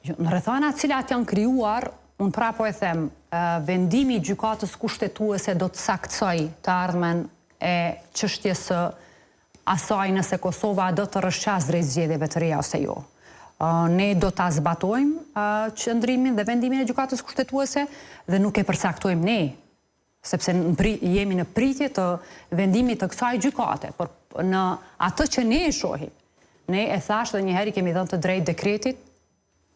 Në rrethana cilat janë krijuar, unë prapo e them, vendimi i gjykatës kushtetuese do të saktësoj të ardhmen e çështjes së asaj nëse Kosova do të rrëshqas drejt zgjedhjeve të reja ose jo. Ne do ta zbatojmë qëndrimin dhe vendimin e gjykatës kushtetuese dhe nuk e përcaktojmë ne, sepse jemi në pritje të vendimit të kësaj gjykate, por në atë që ne e shohim, ne e thash dhe njëherë kemi dhënë të drejt dekretit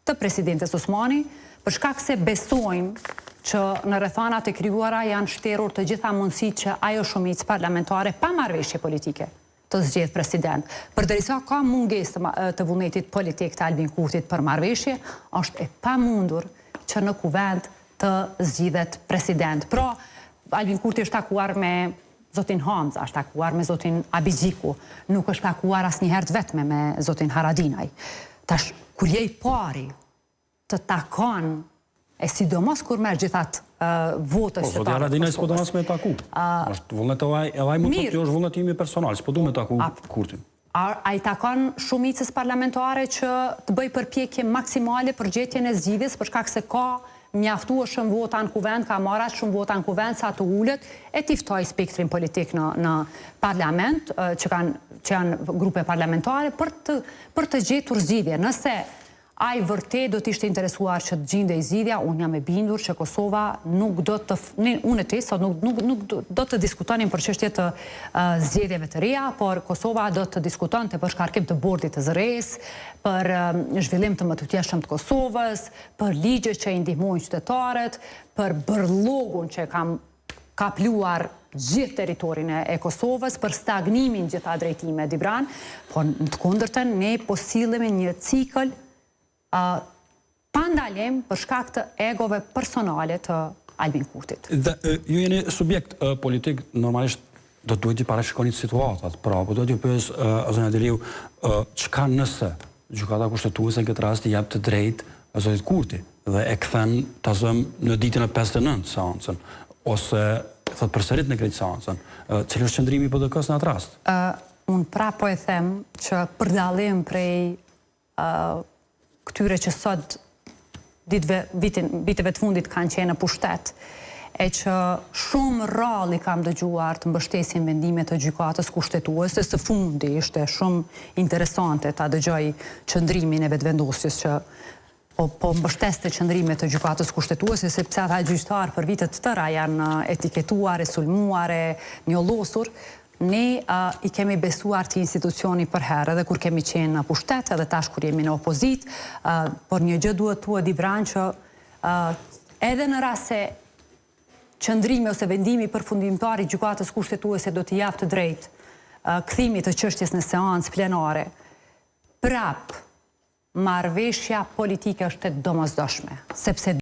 të presidentes Osmani, për shkak se besojmë që në rrethanat e krijuara janë shterur të gjitha mundësitë që ajo shumicë parlamentare pa marrëveshje politike të zgjedh president. Përderisa ka mungesë të vullnetit politik të Albin Kurtit për marrëveshje, është e pamundur që në kuvend të zgjidhet president. Pra, Albin Kurti është takuar me zotin Hamza, është takuar me zotin Abidjiku, nuk është takuar asnjëherë vetme me zotin Haradinaj. Tash, kur je i pari të takon, e sidomos kur merr gjithat votës që zoti Haradinaj s'po do mas me taku. Është vullnet edhe ai mund të thotë është vullnetimi personal, s'po du me taku Kurtin. Ai takon shumicës parlamentare që të bëj përpjekje maksimale për gjetjen e zgjidhjes, për shkak se ka mjaftueshëm vota në kuvend, ka marrë aq shumë vota në kuvend sa të ulët e t'i ftoj spektrin politik në parlament, që janë grupe parlamentare, për të gjetur zgjidhje. Nëse ai vërtet do të ishte interesuar që të gjendej zgjidhja, unë jam e bindur që Kosova nuk do të unë e ti sot nuk do të diskutonin për çështje të zgjedhjeve të reja, por Kosova do të diskutonte për shkarkim të bordit të zëres, për zhvillim të mëtutjeshëm të Kosovës, për ligjet që i ndihmojnë qytetarët, për bërllogun që ka pluar gjithë territorin e Kosovës, për stagnimin gjitha drejtime Dibran, por në të kundërtën ne po sillemi një cikël pa ndalim për shkak të egove personale të Albin Kurtit. Dhe ju jeni subjekt politik, normalisht do duhet të parashikoni situatat, pra, po do t'ju pyes zonja Deliu, çka nëse gjykata kushtetuese në këtë rast i jap të drejtë zotit Kurti dhe e kthen ta zëm në ditën e 59 seancën, ose thot përsërit në këtë seancën, cili është qëndrimi i BDK-s në atë rast? Unë prapo e them që për dallim prej këtyre që sot viteve të fundit kanë qenë në pushtet, e që shumë rrallë i kam dëgjuar të mbështesin vendimet të gjykatës kushtetuese, së fundi ishte shumë interesante ta dëgjoj qëndrimin e vetëvendosjes që po mbështeste qëndrimet të gjykatës kushtetuese, sepse ata gjyqtarë për vitet të tëra janë etiketuar, e sulmuar, e njollosur. Ne i kemi besuar të institucioni për herë, edhe kur kemi qenë në pushtet, edhe tash kur jemi në opozit, por një gjë duhet tua Dibran që edhe në rast se qëndrimi ose vendimi përfundimtar i gjykatës kushtetuese do t'i jap të drejtë kthimit të çështjes në seancë plenare, prap marrëveshja politike është e domosdoshme, sepse